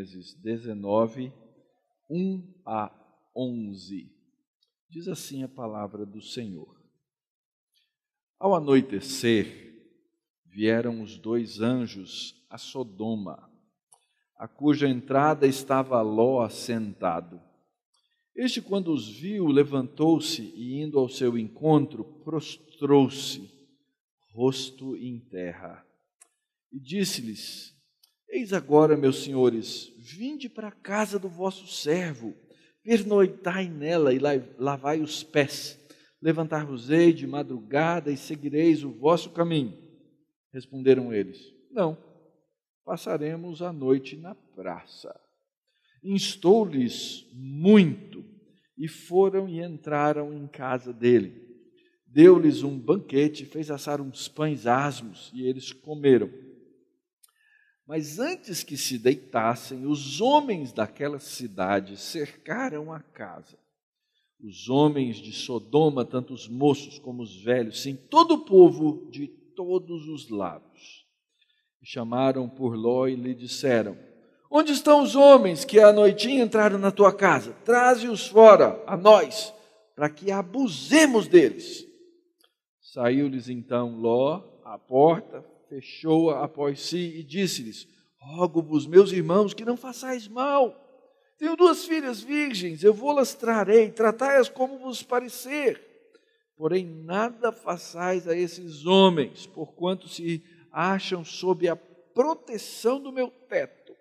Gênesis 19, 1 a 11. Diz assim a palavra do Senhor. Ao anoitecer, vieram os 2 anjos a Sodoma, a cuja entrada estava Ló assentado. Este, quando os viu, levantou-se e, indo ao seu encontro, prostrou-se, rosto em terra. E disse-lhes: Eis agora, meus senhores, vinde para a casa do vosso servo, pernoitai nela e lavai os pés. Levantar-vos-ei de madrugada e seguireis o vosso caminho. Responderam eles: Não, passaremos a noite na praça. Instou-lhes muito, e foram e entraram em casa dele. Deu-lhes um banquete, fez assar uns pães asmos, e eles comeram. Mas antes que se deitassem, os homens daquela cidade cercaram a casa. Os homens de Sodoma, tanto os moços como os velhos, sim, todo o povo de todos os lados. E chamaram por Ló e lhe disseram: Onde estão os homens que à noitinha entraram na tua casa? Traze-os fora a nós, para que abusemos deles. Saiu-lhes então Ló à porta, fechou-a após si e disse-lhes: Rogo-vos, meus irmãos, que não façais mal. Tenho 2 filhas virgens, eu vou-las trarei, tratai-as como vos parecer. Porém, nada façais a esses homens, porquanto se acham sob a proteção do meu teto.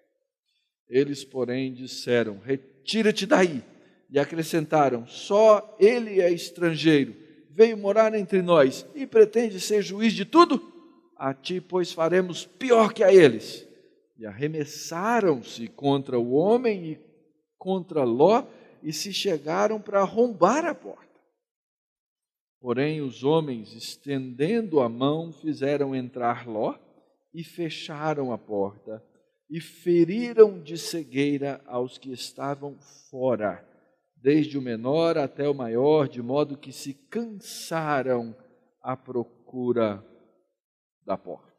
Eles, porém, disseram: Retira-te daí. E acrescentaram: Só ele é estrangeiro, veio morar entre nós e pretende ser juiz de tudo? A ti, pois, faremos pior que a eles. E arremessaram-se contra o homem e contra Ló e se chegaram para arrombar a porta. Porém, os homens, estendendo a mão, fizeram entrar Ló e fecharam a porta e feriram de cegueira aos que estavam fora, desde o menor até o maior, de modo que se cansaram à procura da porta.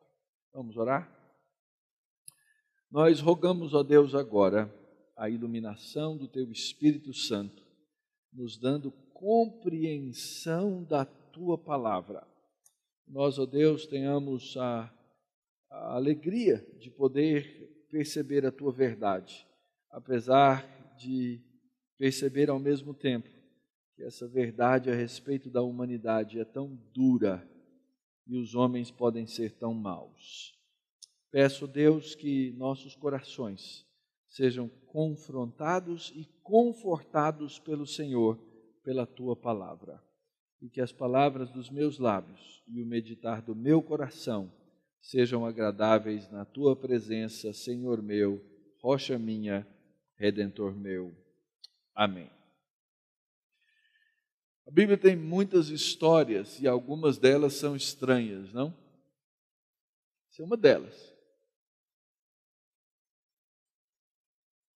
Vamos orar? Nós rogamos a Deus agora a iluminação do Teu Espírito Santo, nos dando compreensão da Tua palavra. Nós, ó Deus, tenhamos a alegria de poder perceber a Tua verdade, apesar de perceber ao mesmo tempo que essa verdade a respeito da humanidade é tão dura e os homens podem ser tão maus. Peço, Deus, que nossos corações sejam confrontados e confortados pelo Senhor, pela Tua palavra. E que as palavras dos meus lábios e o meditar do meu coração sejam agradáveis na Tua presença, Senhor meu, rocha minha, Redentor meu. Amém. A Bíblia tem muitas histórias e algumas delas são estranhas, não? Essa é uma delas.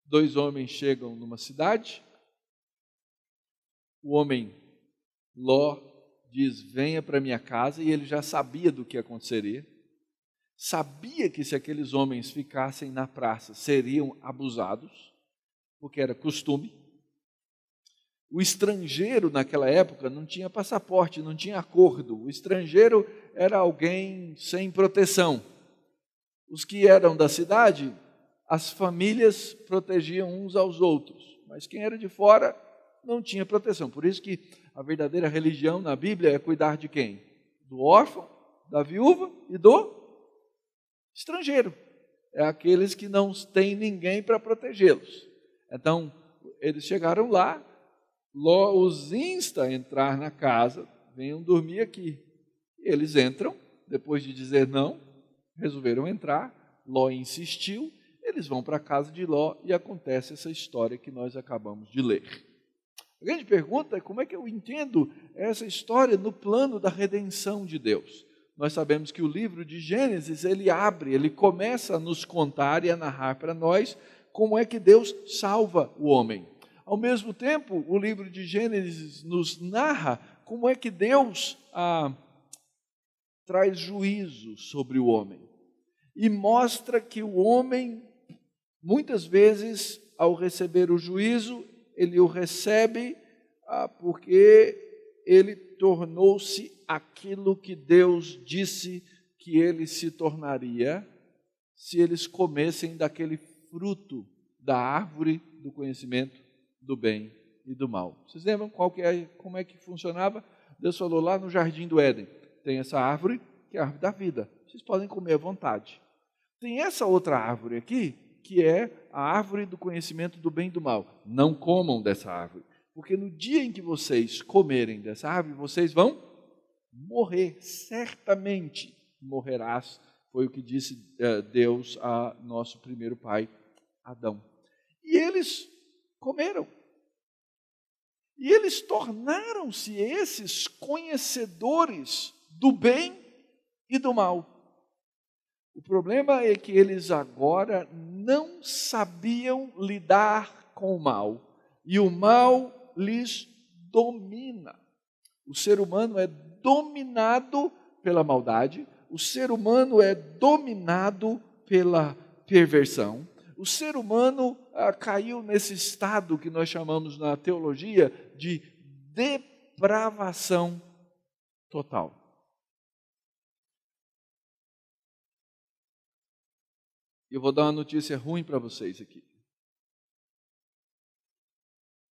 2 homens chegam numa cidade, o homem Ló diz: venha para minha casa, e ele já sabia do que aconteceria, sabia que se aqueles homens ficassem na praça seriam abusados, porque era costume. O estrangeiro naquela época não tinha passaporte, não tinha acordo, o estrangeiro era alguém sem proteção. Os que eram da cidade, as famílias protegiam uns aos outros, mas quem era de fora não tinha proteção. Por isso que a verdadeira religião na Bíblia é cuidar de quem? Do órfão, da viúva e do estrangeiro. É aqueles que não têm ninguém para protegê-los. Então, eles chegaram lá, Ló os insta a entrar na casa, venham dormir aqui. Eles entram, depois de dizer não, resolveram entrar, Ló insistiu, eles vão para a casa de Ló e acontece essa história que nós acabamos de ler. A grande pergunta é como é que eu entendo essa história no plano da redenção de Deus. Nós sabemos que o livro de Gênesis, ele começa a nos contar e a narrar para nós como é que Deus salva o homem. Ao mesmo tempo, o livro de Gênesis nos narra como é que Deus traz juízo sobre o homem. E mostra que o homem Muitas vezes, ao receber o juízo, ele o recebe porque ele tornou-se aquilo que Deus disse que ele se tornaria se eles comessem daquele fruto da árvore do conhecimento do bem e do mal. Vocês lembram como é que funcionava? Deus falou lá no Jardim do Éden, tem essa árvore, que é a árvore da vida. Vocês podem comer à vontade. Tem essa outra árvore aqui, que é a árvore do conhecimento do bem e do mal. Não comam dessa árvore, porque no dia em que vocês comerem dessa árvore, vocês vão morrer, certamente morrerás, foi o que disse Deus a nosso primeiro pai, Adão. E eles comeram. E eles tornaram-se esses conhecedores do bem e do mal. O problema é que eles agora não sabiam lidar com o mal. E o mal lhes domina. O ser humano é dominado pela maldade. O ser humano é dominado pela perversão. O ser humano caiu nesse estado que nós chamamos na teologia de depravação total. Eu vou dar uma notícia ruim para vocês aqui.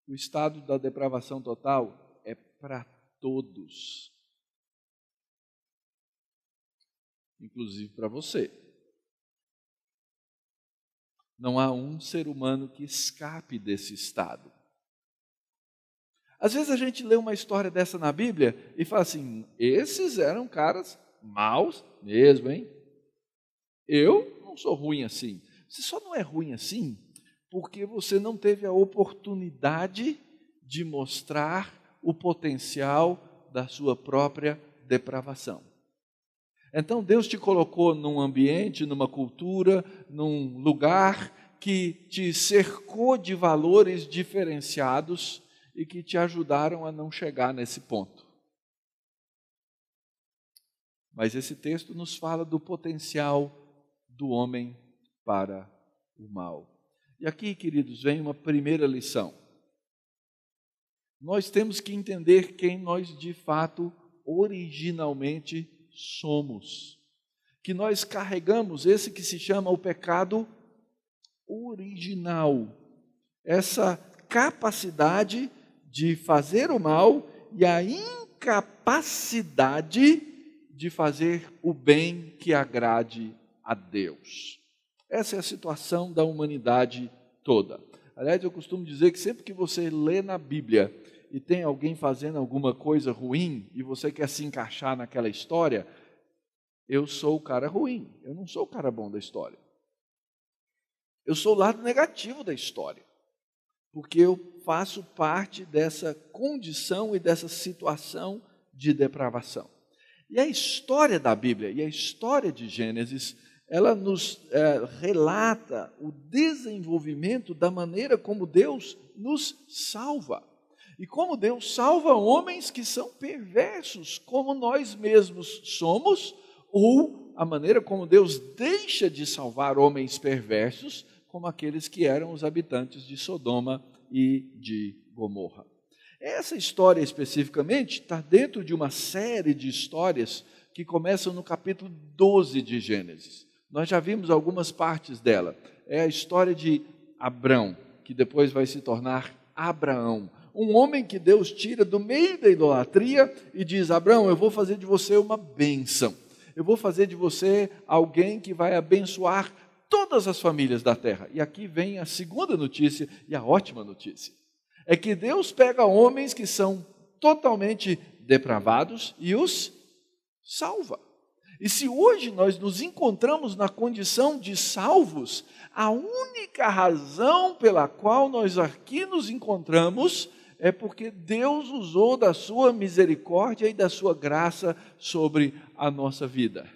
O estado da depravação total é para todos. Inclusive para você. Não há um ser humano que escape desse estado. Às vezes a gente lê uma história dessa na Bíblia e fala assim, esses eram caras maus mesmo, hein? Eu não sou ruim assim. Você só não é ruim assim porque você não teve a oportunidade de mostrar o potencial da sua própria depravação. Então Deus te colocou num ambiente, numa cultura, num lugar que te cercou de valores diferenciados e que te ajudaram a não chegar nesse ponto. Mas esse texto nos fala do potencial do homem para o mal. E aqui, queridos, vem uma primeira lição. Nós temos que entender quem nós de fato originalmente somos, que nós carregamos esse que se chama o pecado original, essa capacidade de fazer o mal e a incapacidade de fazer o bem que agrade a Deus. Essa é a situação da humanidade toda. Aliás, eu costumo dizer que sempre que você lê na Bíblia e tem alguém fazendo alguma coisa ruim e você quer se encaixar naquela história, eu sou o cara ruim, eu não sou o cara bom da história. Eu sou o lado negativo da história, porque eu faço parte dessa condição e dessa situação de depravação. E a história da Bíblia e a história de Gênesis, ela nos relata o desenvolvimento da maneira como Deus nos salva. E como Deus salva homens que são perversos, como nós mesmos somos, ou a maneira como Deus deixa de salvar homens perversos, como aqueles que eram os habitantes de Sodoma e de Gomorra. Essa história especificamente está dentro de uma série de histórias que começam no capítulo 12 de Gênesis. Nós já vimos algumas partes dela. É a história de Abrão, que depois vai se tornar Abraão. Um homem que Deus tira do meio da idolatria e diz, Abrão, eu vou fazer de você uma bênção. Eu vou fazer de você alguém que vai abençoar todas as famílias da terra. E aqui vem a segunda notícia e a ótima notícia. É que Deus pega homens que são totalmente depravados e os salva. E se hoje nós nos encontramos na condição de salvos, a única razão pela qual nós aqui nos encontramos é porque Deus usou da sua misericórdia e da sua graça sobre a nossa vida.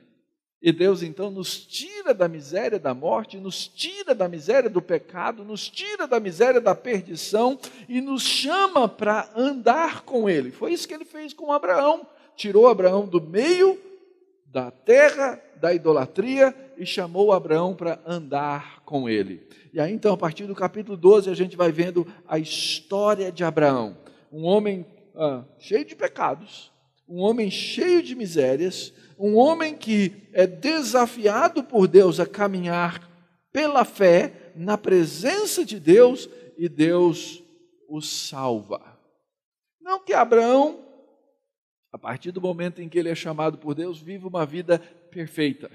E Deus então nos tira da miséria da morte, nos tira da miséria do pecado, nos tira da miséria da perdição e nos chama para andar com Ele. Foi isso que Ele fez com Abraão. Tirou Abraão do meio da terra da idolatria e chamou Abraão para andar com ele. E aí então, a partir do capítulo 12, a gente vai vendo a história de Abraão. Um homem cheio de pecados, um homem cheio de misérias, um homem que é desafiado por Deus a caminhar pela fé na presença de Deus, e Deus o salva. Não que Abraão, a partir do momento em que ele é chamado por Deus, viva uma vida perfeita.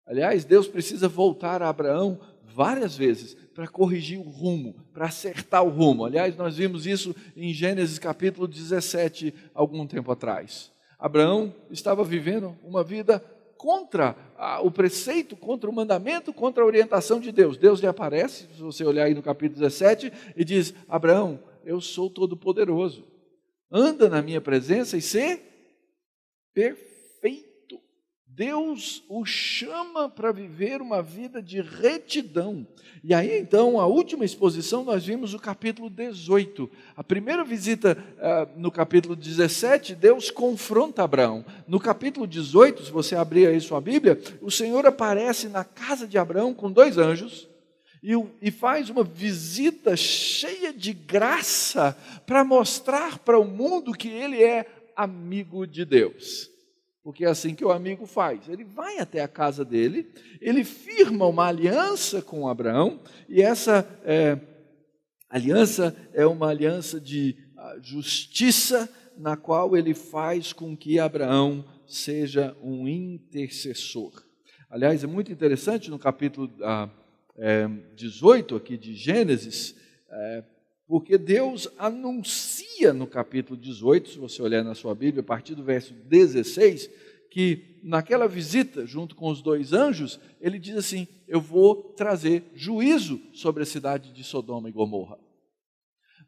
Aliás, Deus precisa voltar a Abraão várias vezes para corrigir o rumo, para acertar o rumo. Aliás, nós vimos isso em Gênesis capítulo 17, algum tempo atrás. Abraão estava vivendo uma vida contra o preceito, contra o mandamento, contra a orientação de Deus. Deus lhe aparece, se você olhar aí no capítulo 17, e diz: Abraão, eu sou todo-poderoso. Anda na minha presença e ser perfeito. Deus o chama para viver uma vida de retidão. E aí, então, a última exposição, nós vimos o capítulo 18. A primeira visita no capítulo 17, Deus confronta Abraão. No capítulo 18, se você abrir aí sua Bíblia, o Senhor aparece na casa de Abraão com 2 anjos, e faz uma visita cheia de graça para mostrar para o mundo que ele é amigo de Deus. Porque é assim que o amigo faz. Ele vai até a casa dele, ele firma uma aliança com Abraão, e essa aliança é uma aliança de justiça, na qual ele faz com que Abraão seja um intercessor. Aliás, é muito interessante no capítulo 18 aqui de Gênesis, porque Deus anuncia no capítulo 18, se você olhar na sua Bíblia, a partir do verso 16, que naquela visita, junto com os 2 anjos, ele diz assim: eu vou trazer juízo sobre a cidade de Sodoma e Gomorra.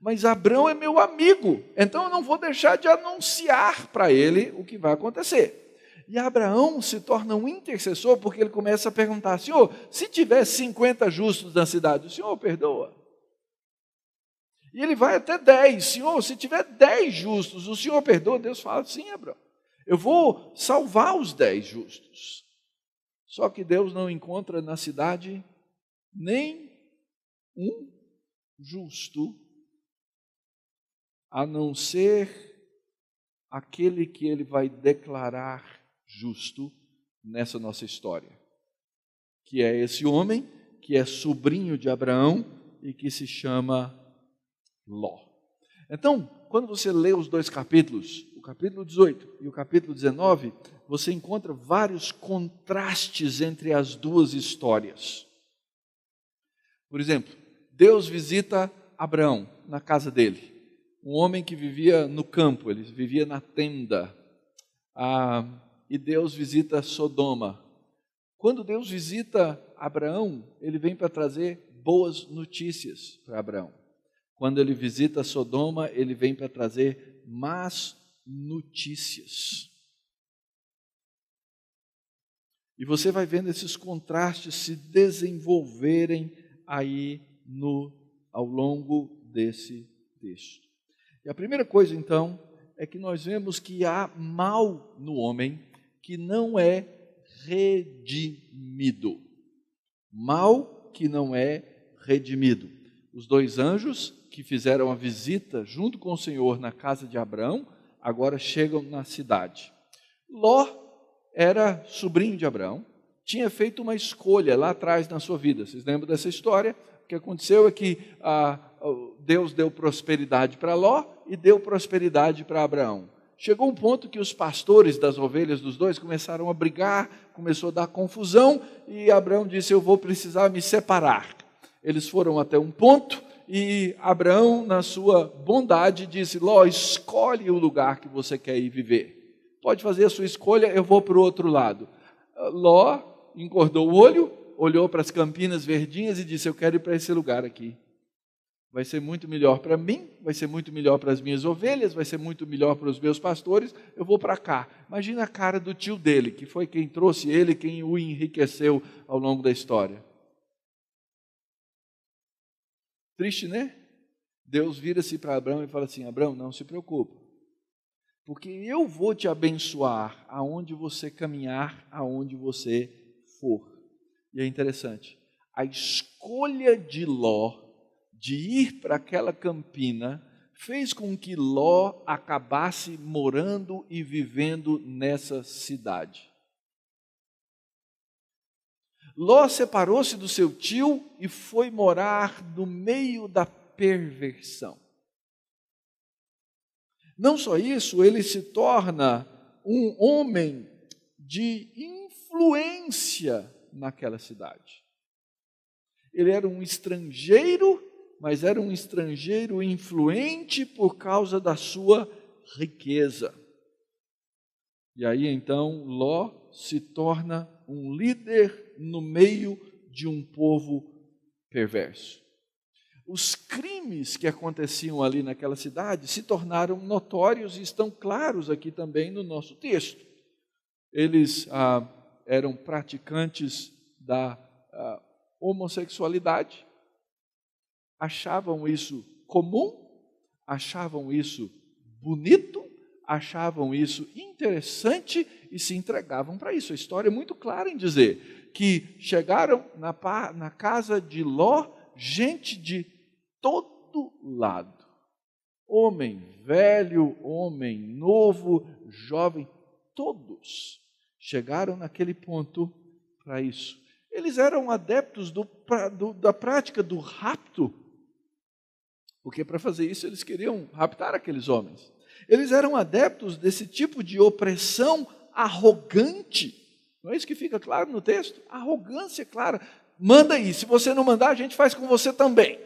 Mas Abraão é meu amigo, então eu não vou deixar de anunciar para ele o que vai acontecer. E Abraão se torna um intercessor, porque ele começa a perguntar: Senhor, se tiver 50 justos na cidade, o Senhor perdoa? E ele vai até 10, Senhor, se tiver 10 justos, o Senhor perdoa? Deus fala: sim, Abraão, eu vou salvar os 10 justos. Só que Deus não encontra na cidade nem um justo, a não ser aquele que ele vai declarar justo nessa nossa história, que é esse homem que é sobrinho de Abraão e que se chama Ló. Então, quando você lê os 2 capítulos, o capítulo 18 e o capítulo 19, você encontra vários contrastes entre as 2 histórias. Por exemplo, Deus visita Abraão na casa dele, um homem que vivia no campo, ele vivia na tenda. E Deus visita Sodoma. Quando Deus visita Abraão, ele vem para trazer boas notícias para Abraão. Quando ele visita Sodoma, ele vem para trazer más notícias. E você vai vendo esses contrastes se desenvolverem aí ao longo desse texto. E a primeira coisa, então, é que nós vemos que há mal no homem que não é redimido. Mal que não é redimido. Os 2 anjos que fizeram a visita junto com o Senhor na casa de Abraão, agora chegam na cidade. Ló era sobrinho de Abraão, tinha feito uma escolha lá atrás na sua vida. Vocês lembram dessa história? O que aconteceu é que Deus deu prosperidade para Ló e deu prosperidade para Abraão. Chegou um ponto que os pastores das ovelhas dos 2 começaram a brigar, começou a dar confusão, e Abraão disse: eu vou precisar me separar. Eles foram até um ponto, e Abraão, na sua bondade, disse: Ló, escolhe o lugar que você quer ir viver. Pode fazer a sua escolha, eu vou para o outro lado. Ló encordou o olho, olhou para as campinas verdinhas e disse: eu quero ir para esse lugar aqui. Vai ser muito melhor para mim, vai ser muito melhor para as minhas ovelhas, vai ser muito melhor para os meus pastores, eu vou para cá. Imagina a cara do tio dele, que foi quem trouxe ele, quem o enriqueceu ao longo da história. Triste, né? Deus vira-se para Abraão e fala assim: Abraão, não se preocupe. porque eu vou te abençoar aonde você caminhar, aonde você for. E é interessante, a escolha de Ló de ir para aquela campina fez com que Ló acabasse morando e vivendo nessa cidade. Ló separou-se do seu tio e foi morar no meio da perversão. Não só isso, ele se torna um homem de influência naquela cidade. Ele era um estrangeiro, mas era um estrangeiro influente por causa da sua riqueza. E aí então Ló se torna um líder no meio de um povo perverso. Os crimes que aconteciam ali naquela cidade se tornaram notórios e estão claros aqui também no nosso texto. Eles eram praticantes da homossexualidade, achavam isso comum, achavam isso bonito, achavam isso interessante e se entregavam para isso. A história é muito clara em dizer que chegaram na casa de Ló gente de todo lado. Homem velho, homem novo, jovem, todos chegaram naquele ponto para isso. Eles eram adeptos da prática do rapto, porque para fazer isso eles queriam raptar aqueles homens. Eles eram adeptos desse tipo de opressão arrogante. Não é isso que fica claro no texto? Arrogância clara. Manda aí, se você não mandar, a gente faz com você também.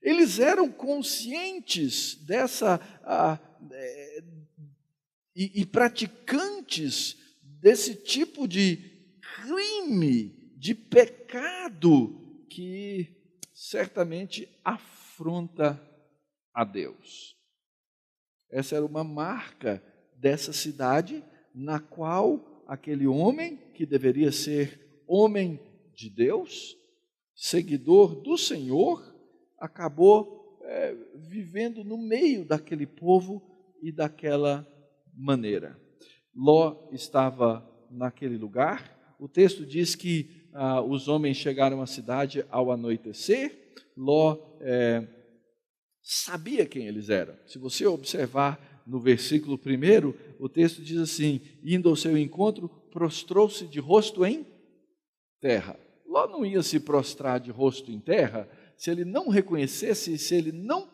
Eles eram conscientes dessa e praticantes desse tipo de crime, de pecado que certamente afronta a Deus. Essa era uma marca dessa cidade na qual aquele homem, que deveria ser homem de Deus, seguidor do Senhor, acabou vivendo no meio daquele povo e daquela maneira. Ló estava naquele lugar. O texto diz que os homens chegaram à cidade ao anoitecer. Ló sabia quem eles eram. Se você observar no versículo 1, o texto diz assim: indo ao seu encontro, prostrou-se de rosto em terra. Ló não ia se prostrar de rosto em terra se ele não reconhecesse, se ele não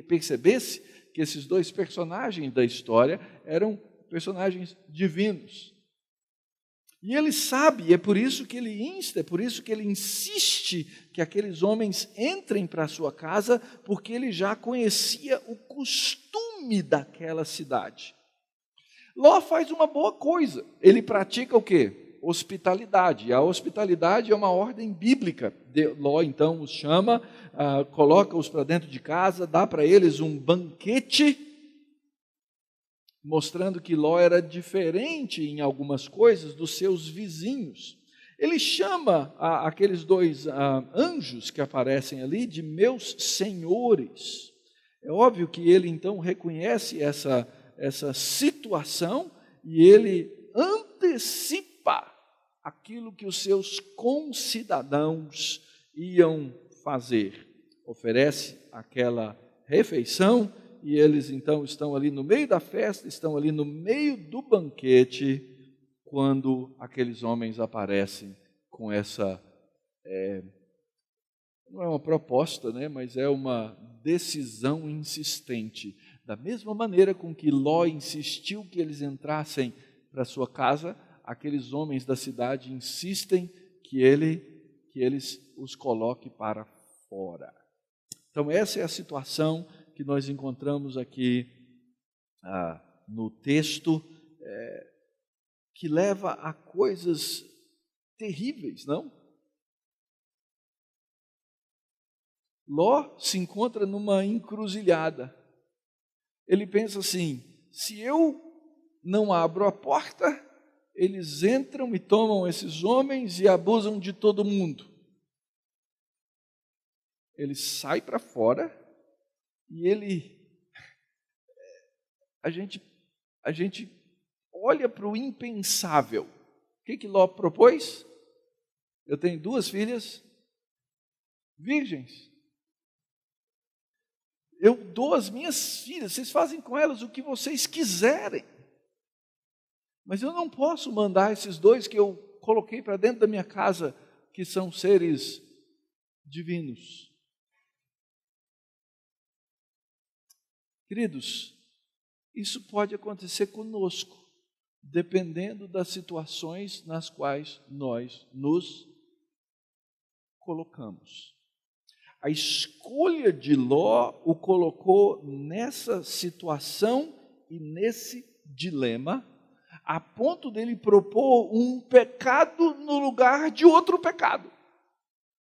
percebesse que esses dois personagens da história eram personagens divinos. E ele sabe, é por isso que ele insta, é por isso que ele insiste que aqueles homens entrem para a sua casa, porque ele já conhecia o costume daquela cidade. Ló faz uma boa coisa, ele pratica o quê? Hospitalidade. A hospitalidade é uma ordem bíblica. Ló então os chama, coloca-os para dentro de casa, dá para eles um banquete, mostrando que Ló era diferente em algumas coisas dos seus vizinhos. Ele chama aqueles dois anjos que aparecem ali de meus senhores. É óbvio que ele então reconhece essa situação e ele antecipa aquilo que os seus concidadãos iam fazer. Oferece aquela refeição e eles então estão ali no meio da festa, estão ali no meio do banquete, quando aqueles homens aparecem com essa, não é uma proposta, né, mas é uma decisão insistente. Da mesma maneira com que Ló insistiu que eles entrassem para sua casa, aqueles homens da cidade insistem que eles os coloque para fora. Então essa é a situação que nós encontramos aqui no texto, que leva a coisas terríveis, não? Ló se encontra numa encruzilhada. Ele pensa assim: se eu não abro a porta, eles entram e tomam esses homens e abusam de todo mundo. Ele sai para fora e ele a gente olha para o impensável. O que Ló propôs? Eu tenho 2 filhas virgens. Eu dou as minhas filhas, vocês fazem com elas o que vocês quiserem. Mas eu não posso mandar esses 2 que eu coloquei para dentro da minha casa, que são seres divinos. Queridos, isso pode acontecer conosco, dependendo das situações nas quais nós nos colocamos. A escolha de Ló o colocou nessa situação e nesse dilema, a ponto dele propor um pecado no lugar de outro pecado.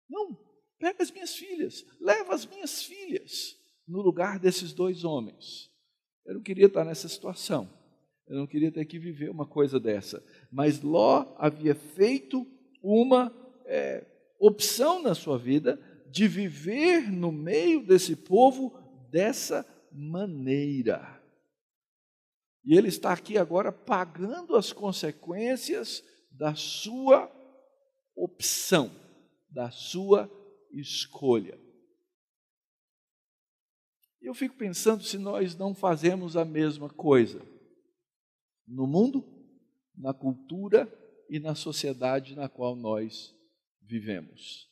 Não, pega as minhas filhas, leva as minhas filhas no lugar desses 2 homens. Eu não queria estar nessa situação, eu não queria ter que viver uma coisa dessa, mas Ló havia feito uma opção na sua vida de viver no meio desse povo dessa maneira. E ele está aqui agora pagando as consequências da sua opção, da sua escolha. Eu fico pensando se nós não fazemos a mesma coisa no mundo, na cultura e na sociedade na qual nós vivemos.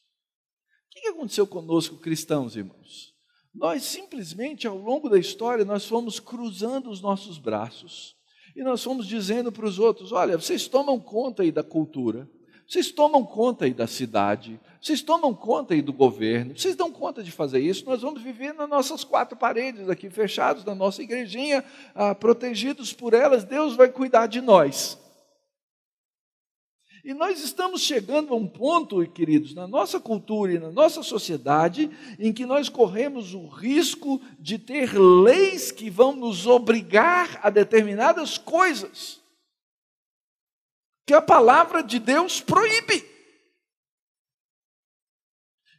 O que aconteceu conosco, cristãos, irmãos? Nós simplesmente, ao longo da história, nós fomos cruzando os nossos braços e nós fomos dizendo para os outros, olha, vocês tomam conta aí da cultura, vocês tomam conta aí da cidade, vocês tomam conta aí do governo, vocês dão conta de fazer isso, nós vamos viver nas nossas 4 paredes aqui, fechados na nossa igrejinha, protegidos por elas, Deus vai cuidar de nós. E nós estamos chegando a um ponto, queridos, na nossa cultura e na nossa sociedade, em que nós corremos o risco de ter leis que vão nos obrigar a determinadas coisas que a palavra de Deus proíbe.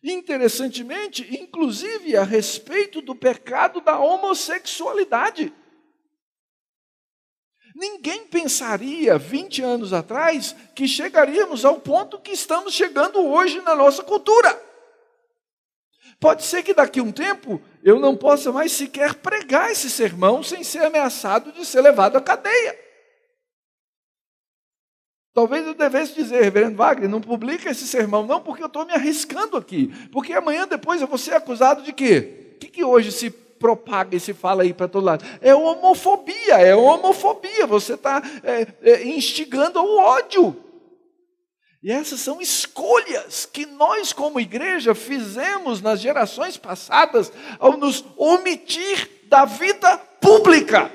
Interessantemente, inclusive a respeito do pecado da homossexualidade. Ninguém pensaria 20 anos atrás que chegaríamos ao ponto que estamos chegando hoje na nossa cultura. Pode ser que daqui a um tempo eu não possa mais sequer pregar esse sermão sem ser ameaçado de ser levado à cadeia. Talvez eu devesse dizer, reverendo Wagner, não publica esse sermão não, porque eu estou me arriscando aqui. Porque amanhã depois eu vou ser acusado de quê? O que hoje se propaga e se fala aí para todo lado? É homofobia. Você está instigando ao ódio. E essas são escolhas que nós como igreja fizemos nas gerações passadas ao nos omitir da vida pública.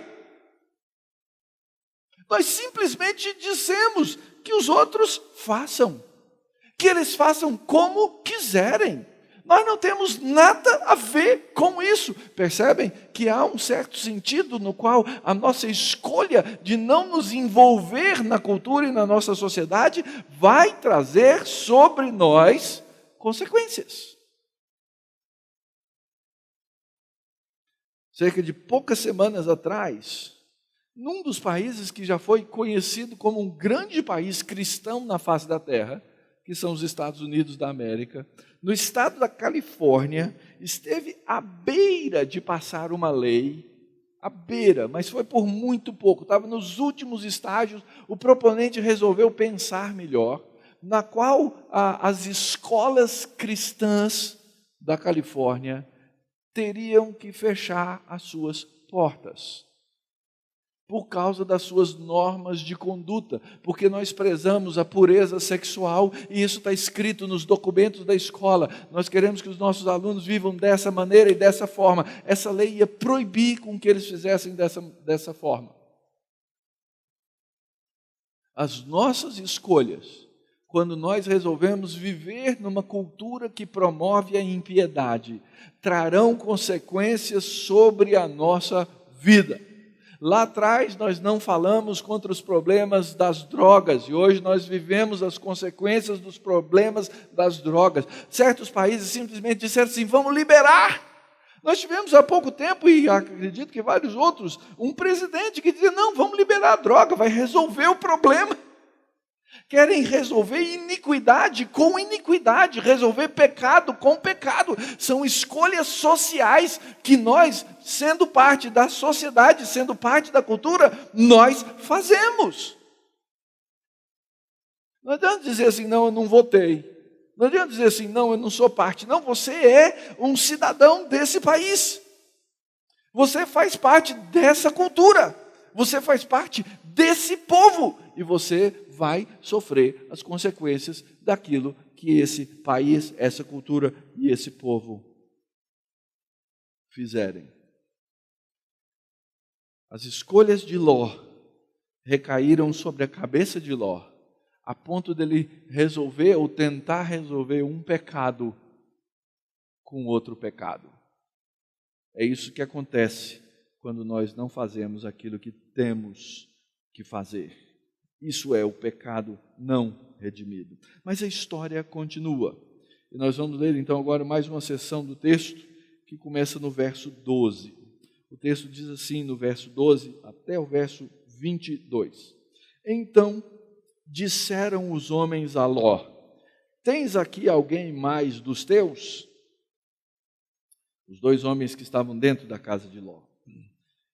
Nós simplesmente dizemos que os outros façam, que eles façam como quiserem. Nós não temos nada a ver com isso. Percebem que há um certo sentido no qual a nossa escolha de não nos envolver na cultura e na nossa sociedade vai trazer sobre nós consequências. Cerca de poucas semanas atrás, num dos países que já foi conhecido como um grande país cristão na face da terra, que são os Estados Unidos da América, no estado da Califórnia, esteve à beira de passar uma lei, à beira, mas foi por muito pouco, estava nos últimos estágios, o proponente resolveu pensar melhor, na qual as escolas cristãs da Califórnia teriam que fechar as suas portas, por causa das suas normas de conduta, porque nós prezamos a pureza sexual e isso está escrito nos documentos da escola. Nós queremos que os nossos alunos vivam dessa maneira e dessa forma. Essa lei ia proibir com que eles fizessem dessa forma. As nossas escolhas, quando nós resolvemos viver numa cultura que promove a impiedade, trarão consequências sobre a nossa vida. Lá atrás nós não falamos contra os problemas das drogas e hoje nós vivemos as consequências dos problemas das drogas. Certos países simplesmente disseram assim, vamos liberar Nós tivemos há pouco tempo, e acredito que vários outros, um presidente que dizia, não, vamos liberar a droga, vai resolver o problema. Querem resolver iniquidade com iniquidade, resolver pecado com pecado. São escolhas sociais que nós, sendo parte da sociedade, sendo parte da cultura, nós fazemos. Não adianta dizer assim, não, eu não votei. Não adianta dizer assim, não, eu não sou parte. Não, você é um cidadão desse país. Você faz parte dessa cultura. Você faz parte desse povo. E você vai sofrer as consequências daquilo que esse país, essa cultura e esse povo fizerem. As escolhas de Ló recaíram sobre a cabeça de Ló, a ponto dele resolver ou tentar resolver um pecado com outro pecado. É isso que acontece quando nós não fazemos aquilo que temos que fazer. Isso é o pecado não redimido. Mas a história continua. E nós vamos ler então agora mais uma seção do texto que começa no verso 12. O texto diz assim no verso 12 até o verso 22. Então disseram os homens a Ló: tens aqui alguém mais dos teus? Os dois homens que estavam dentro da casa de Ló.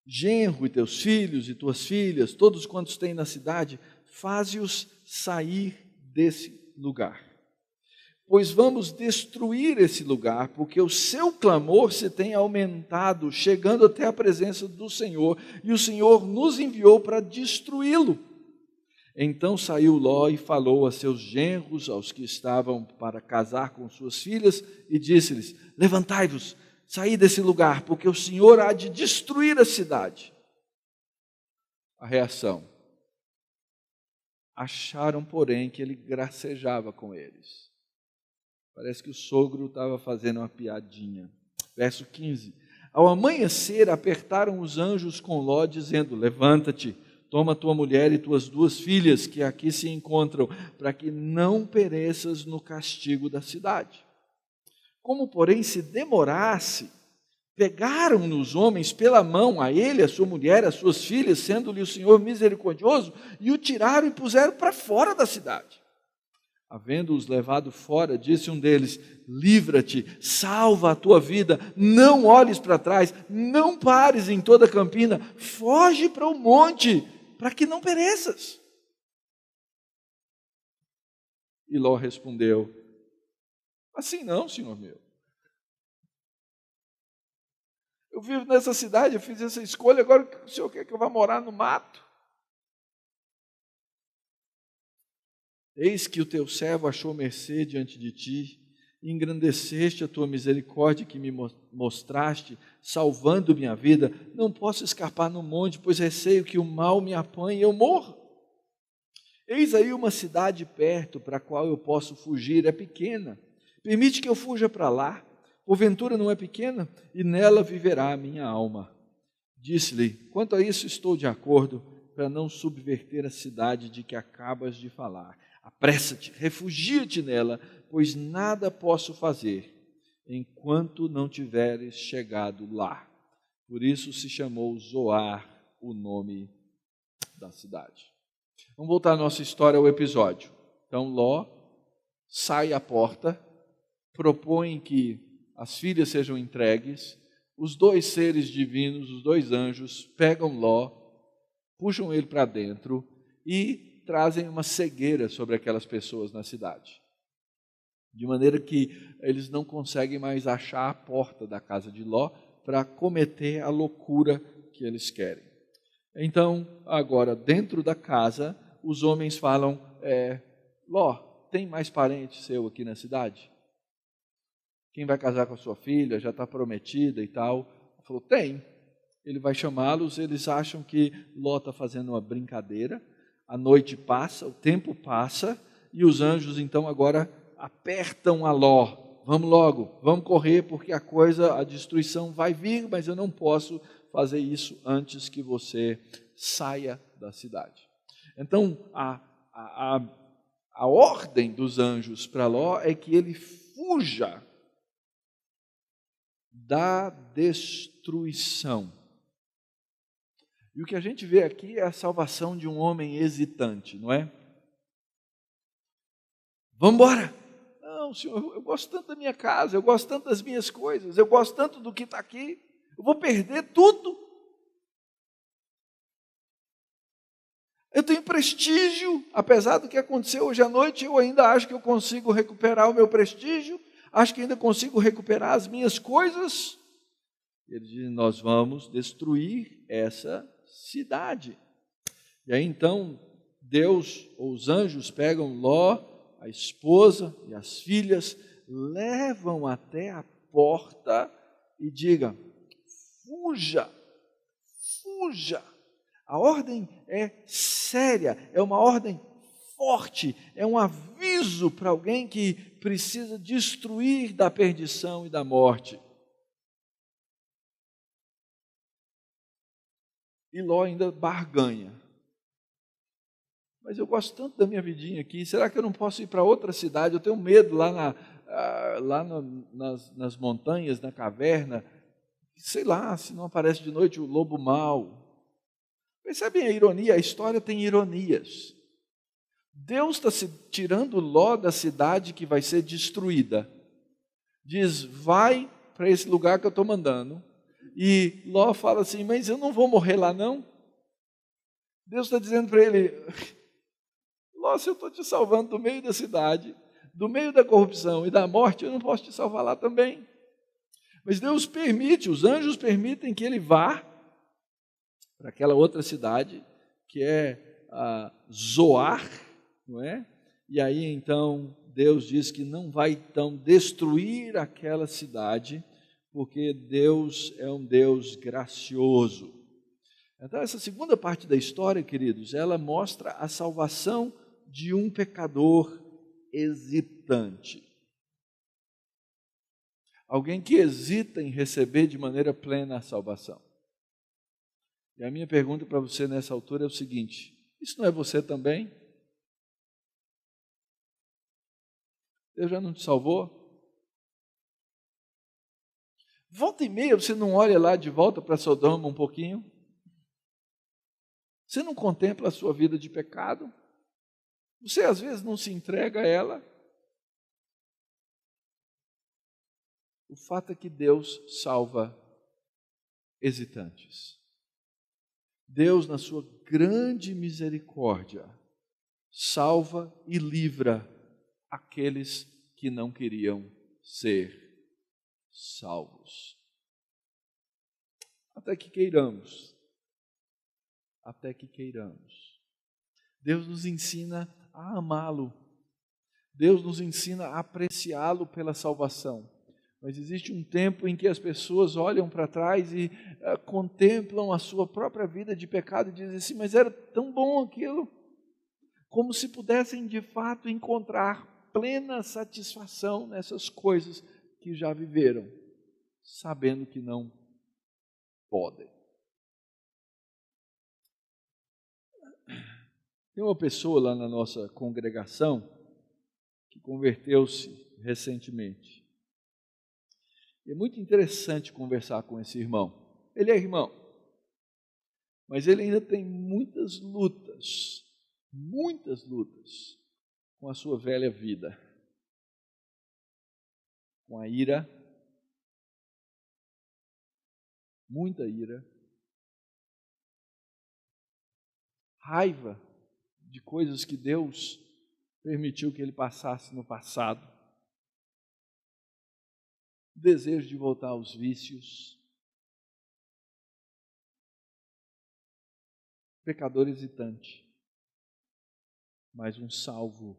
Genro e teus filhos e tuas filhas, todos quantos têm na cidade, faze-os sair desse lugar. Pois vamos destruir esse lugar, porque o seu clamor se tem aumentado, chegando até a presença do Senhor, e o Senhor nos enviou para destruí-lo. Então saiu Ló e falou a seus genros, aos que estavam para casar com suas filhas, e disse-lhes: levantai-vos, saí desse lugar, porque o Senhor há de destruir a cidade. A reação. Acharam, porém, que ele gracejava com eles. Parece que o sogro estava fazendo uma piadinha. Verso 15. Ao amanhecer, apertaram os anjos com Ló, dizendo: levanta-te, toma tua mulher e tuas duas filhas, que aqui se encontram, para que não pereças no castigo da cidade. Como, porém, se demorasse, pegaram-no os homens pela mão, a ele, a sua mulher, as suas filhas, sendo-lhe o Senhor misericordioso, e o tiraram e puseram para fora da cidade. Havendo-os levado fora, disse um deles: livra-te, salva a tua vida, não olhes para trás, não pares em toda a campina, foge para o monte, para que não pereças. E Ló respondeu: assim não, senhor meu. Eu vivo nessa cidade, eu fiz essa escolha, agora o senhor quer que eu vá morar no mato? Eis que o teu servo achou mercê diante de ti, e engrandeceste a tua misericórdia que me mostraste, salvando minha vida. Não posso escapar no monte, pois receio que o mal me apanhe e eu morra. Eis aí uma cidade perto, para a qual eu posso fugir, é pequena. Permite que eu fuja para lá. Porventura não é pequena, e nela viverá a minha alma. Disse-lhe: quanto a isso estou de acordo, para não subverter a cidade de que acabas de falar. Apressa-te, refugia-te nela, pois nada posso fazer, enquanto não tiveres chegado lá. Por isso se chamou Zoar, o nome da cidade. Vamos voltar a nossa história ao episódio. Então Ló sai à porta, propõe que as filhas sejam entregues, os dois seres divinos, os dois anjos, pegam Ló, puxam ele para dentro e trazem uma cegueira sobre aquelas pessoas na cidade. De maneira que eles não conseguem mais achar a porta da casa de Ló para cometer a loucura que eles querem. Então, agora, dentro da casa, os homens falam: Ló, tem mais parente seu aqui na cidade? Quem vai casar com a sua filha, já está prometida e tal. Ele falou: tem. Ele vai chamá-los, eles acham que Ló está fazendo uma brincadeira. A noite passa, o tempo passa, e os anjos então agora apertam a Ló. Vamos logo, vamos correr, porque a destruição vai vir, mas eu não posso fazer isso antes que você saia da cidade. Então, a ordem dos anjos para Ló é que ele fuja da destruição. E o que a gente vê aqui é a salvação de um homem hesitante, não é? Vamos embora! Não, Senhor, eu gosto tanto da minha casa, eu gosto tanto das minhas coisas, eu gosto tanto do que está aqui, eu vou perder tudo. Eu tenho prestígio, apesar do que aconteceu hoje à noite, eu ainda acho que eu consigo recuperar o meu prestígio, acho que ainda consigo recuperar as minhas coisas. Ele diz, nós vamos destruir essa cidade. E aí então, Deus, ou os anjos, pegam Ló, a esposa e as filhas, levam até a porta e digam, fuja, fuja. A ordem é séria, é uma ordem forte, é um aviso para alguém que precisa destruir da perdição e da morte. E Ló ainda barganha. Mas eu gosto tanto da minha vidinha aqui, será que eu não posso ir para outra cidade? Eu tenho medo nas montanhas, na caverna, sei lá, se não aparece de noite o lobo mau. Percebem a ironia? A história tem ironias. Deus está tirando Ló da cidade que vai ser destruída. Diz, vai para esse lugar que eu estou mandando. E Ló fala assim, mas eu não vou morrer lá não? Deus está dizendo para ele, Ló, se eu estou te salvando do meio da cidade, do meio da corrupção e da morte, eu não posso te salvar lá também. Mas Deus permite, os anjos permitem que ele vá para aquela outra cidade, que é Zoar, não é? E aí então Deus diz que não vai então destruir aquela cidade, porque Deus é um Deus gracioso. Então essa segunda parte da história, queridos, ela mostra a salvação de um pecador hesitante. Alguém que hesita em receber de maneira plena a salvação. E a minha pergunta para você nessa altura é o seguinte, isso não é você também? Deus já não te salvou? Volta e meia você não olha lá de volta para Sodoma um pouquinho? Você não contempla a sua vida de pecado? Você às vezes não se entrega a ela? O fato é que Deus salva hesitantes. Deus, na sua grande misericórdia, salva e livra aqueles que não queriam ser salvos. Até que queiramos. Até que queiramos. Deus nos ensina a amá-lo. Deus nos ensina a apreciá-lo pela salvação. Mas existe um tempo em que as pessoas olham para trás e contemplam a sua própria vida de pecado e dizem assim, mas era tão bom aquilo, como se pudessem de fato encontrar plena satisfação nessas coisas que já viveram, sabendo que não podem. Tem uma pessoa lá na nossa congregação que converteu-se recentemente. É muito interessante conversar com esse irmão. Ele é irmão, mas ele ainda tem muitas lutas com a sua velha vida, com a ira, muita ira, raiva de coisas que Deus permitiu que ele passasse no passado, desejo de voltar aos vícios, pecador hesitante, mas um salvo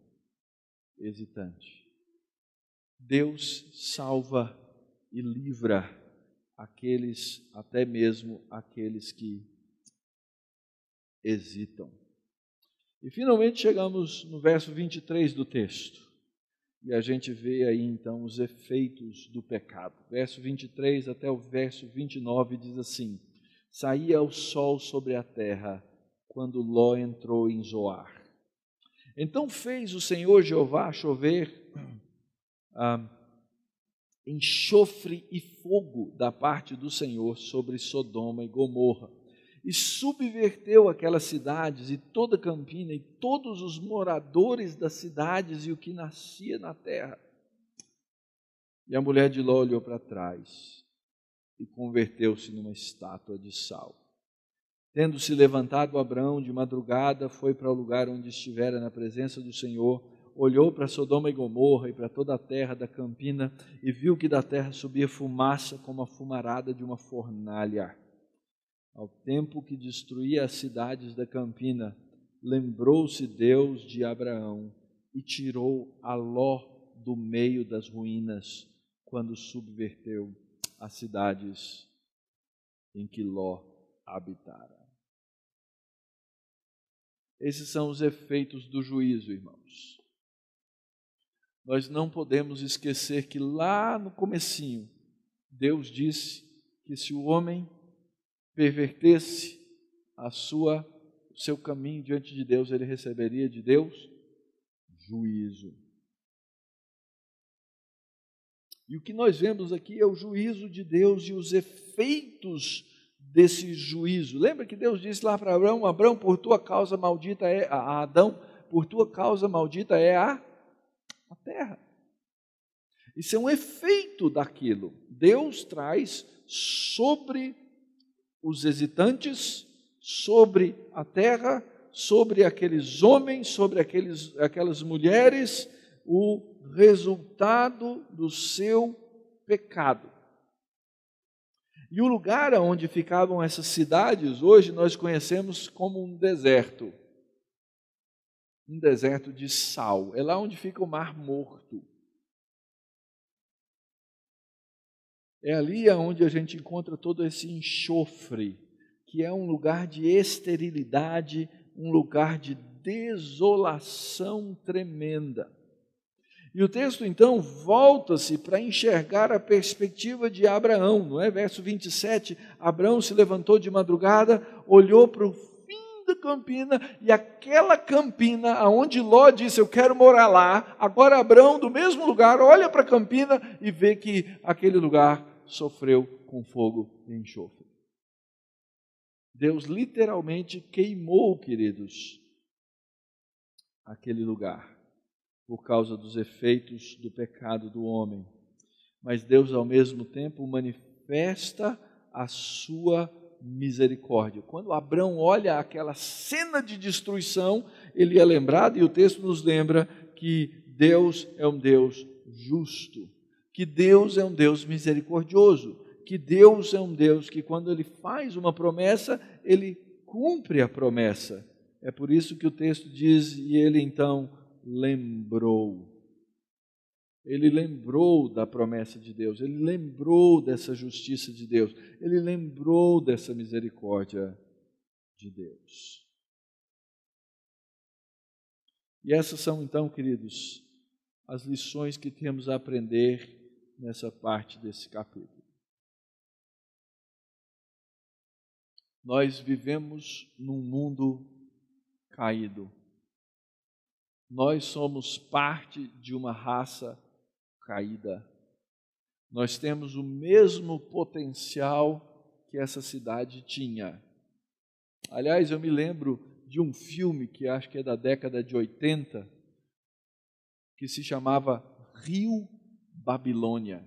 hesitante. Deus salva e livra aqueles, até mesmo aqueles que hesitam. E finalmente chegamos no verso 23 do texto. E a gente vê aí então os efeitos do pecado. Verso 23 até o verso 29 diz assim: saía o sol sobre a terra quando Ló entrou em Zoar. Então fez o Senhor Jeová chover enxofre e fogo da parte do Senhor sobre Sodoma e Gomorra, e subverteu aquelas cidades e toda Campina e todos os moradores das cidades e o que nascia na terra. E a mulher de Ló olhou para trás e converteu-se numa estátua de sal. Tendo-se levantado Abrão de madrugada, foi para o lugar onde estivera na presença do Senhor, olhou para Sodoma e Gomorra e para toda a terra da Campina e viu que da terra subia fumaça como a fumarada de uma fornalha. Ao tempo que destruía as cidades da Campina, lembrou-se Deus de Abraão e tirou a Ló do meio das ruínas, quando subverteu as cidades em que Ló habitara. Esses são os efeitos do juízo, irmãos. Nós não podemos esquecer que lá no comecinho, Deus disse que se o homem pervertesse o seu caminho diante de Deus, ele receberia de Deus juízo. E o que nós vemos aqui é o juízo de Deus e os efeitos desse juízo. Lembra que Deus disse lá para Abraão: Abraão, por tua causa maldita é a Adão, por tua causa maldita é a terra. Isso é um efeito daquilo. Deus traz sobre os hesitantes, sobre a terra, sobre aqueles homens, sobre aquelas mulheres, o resultado do seu pecado. E o lugar onde ficavam essas cidades, hoje nós conhecemos como um deserto de sal. É lá onde fica o Mar Morto. É ali onde a gente encontra todo esse enxofre, que é um lugar de esterilidade, um lugar de desolação tremenda. E o texto então volta-se para enxergar a perspectiva de Abraão, não é? Verso 27, Abraão se levantou de madrugada, olhou para o fim da campina, e aquela campina, aonde Ló disse, eu quero morar lá, agora Abraão, do mesmo lugar, olha para a campina e vê que aquele lugar sofreu com fogo e enxofre. Deus literalmente queimou, queridos, aquele lugar, por causa dos efeitos do pecado do homem. Mas Deus, ao mesmo tempo, manifesta a sua misericórdia. Quando Abraão olha aquela cena de destruição, ele é lembrado, e o texto nos lembra, que Deus é um Deus justo, que Deus é um Deus misericordioso, que Deus é um Deus que, quando Ele faz uma promessa, Ele cumpre a promessa. É por isso que o texto diz, e Ele então lembrou. Ele lembrou da promessa de Deus, Ele lembrou dessa justiça de Deus, Ele lembrou dessa misericórdia de Deus. E essas são então, queridos, as lições que temos a aprender nessa parte desse capítulo. Nós vivemos num mundo caído. Nós somos parte de uma raça caída. Nós temos o mesmo potencial que essa cidade tinha. Aliás, eu me lembro de um filme que acho que é da década de 80, que se chamava Rio Babilônia.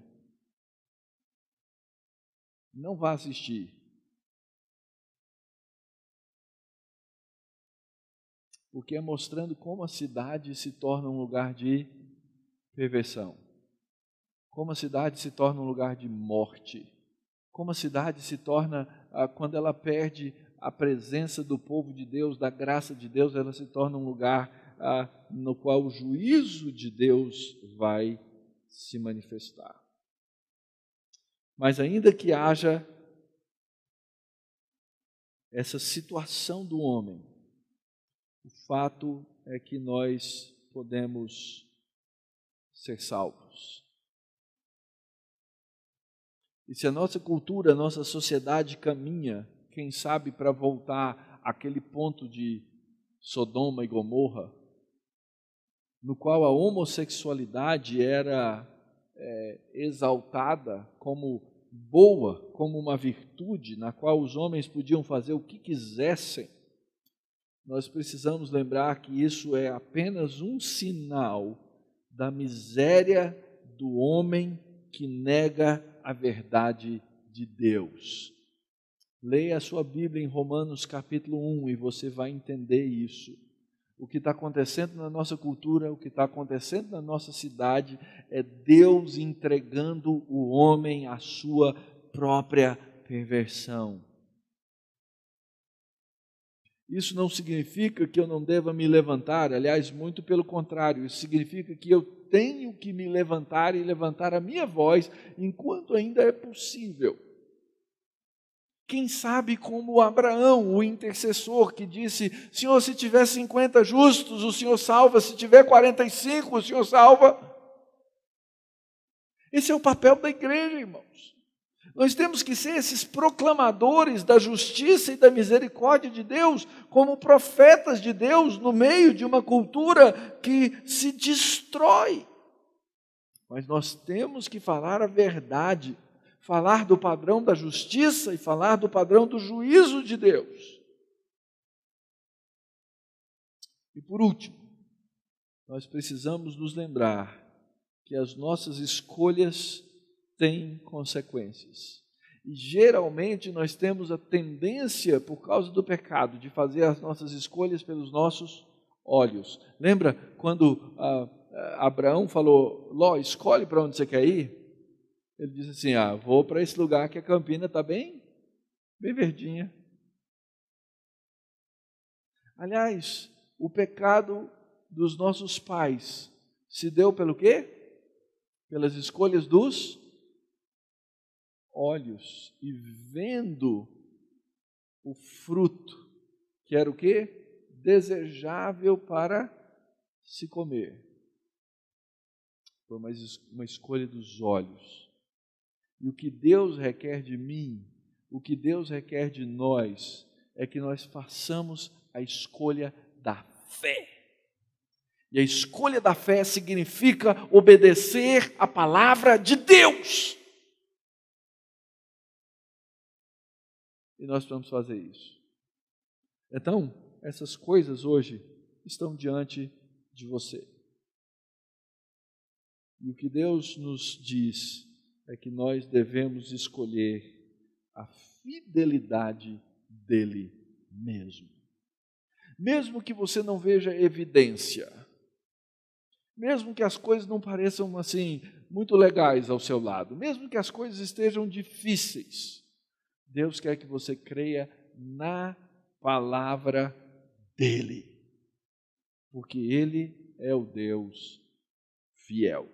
Não vá assistir. Porque é mostrando como a cidade se torna um lugar de perversão. Como a cidade se torna um lugar de morte. Como a cidade se torna, quando ela perde a presença do povo de Deus, da graça de Deus, ela se torna um lugar no qual o juízo de Deus vai se manifestar. Mas ainda que haja essa situação do homem, o fato é que nós podemos ser salvos. E se a nossa cultura, a nossa sociedade caminha, quem sabe, para voltar àquele ponto de Sodoma e Gomorra, no qual a homossexualidade era exaltada como boa, como uma virtude na qual os homens podiam fazer o que quisessem, nós precisamos lembrar que isso é apenas um sinal da miséria do homem que nega a verdade de Deus. Leia a sua Bíblia em Romanos capítulo 1 e você vai entender isso. O que está acontecendo na nossa cultura, o que está acontecendo na nossa cidade, é Deus entregando o homem à sua própria perversão. Isso não significa que eu não deva me levantar, aliás, muito pelo contrário, isso significa que eu tenho que me levantar e levantar a minha voz enquanto ainda é possível. Quem sabe como Abraão, o intercessor, que disse: Senhor, se tiver 50 justos, o Senhor salva, se tiver 45, o Senhor salva. Esse é o papel da igreja, irmãos. Nós temos que ser esses proclamadores da justiça e da misericórdia de Deus, como profetas de Deus no meio de uma cultura que se destrói. Mas nós temos que falar a verdade, falar do padrão da justiça e falar do padrão do juízo de Deus. E por último, nós precisamos nos lembrar que as nossas escolhas têm consequências. E geralmente nós temos a tendência, por causa do pecado, de fazer as nossas escolhas pelos nossos olhos. Lembra quando Abraão falou: Ló, escolhe para onde você quer ir? Ele disse assim: vou para esse lugar que a campina está bem verdinha. Aliás, o pecado dos nossos pais se deu pelo quê? Pelas escolhas dos olhos, e vendo o fruto, que era o quê? Desejável para se comer. Foi uma escolha dos olhos. E o que Deus requer de mim, o que Deus requer de nós, é que nós façamos a escolha da fé. E a escolha da fé significa obedecer a palavra de Deus. E nós vamos fazer isso. Então, essas coisas hoje estão diante de você. E o que Deus nos diz é que nós devemos escolher a fidelidade dele mesmo. Mesmo que você não veja evidência, mesmo que as coisas não pareçam assim muito legais ao seu lado, mesmo que as coisas estejam difíceis, Deus quer que você creia na palavra dele, porque ele é o Deus fiel.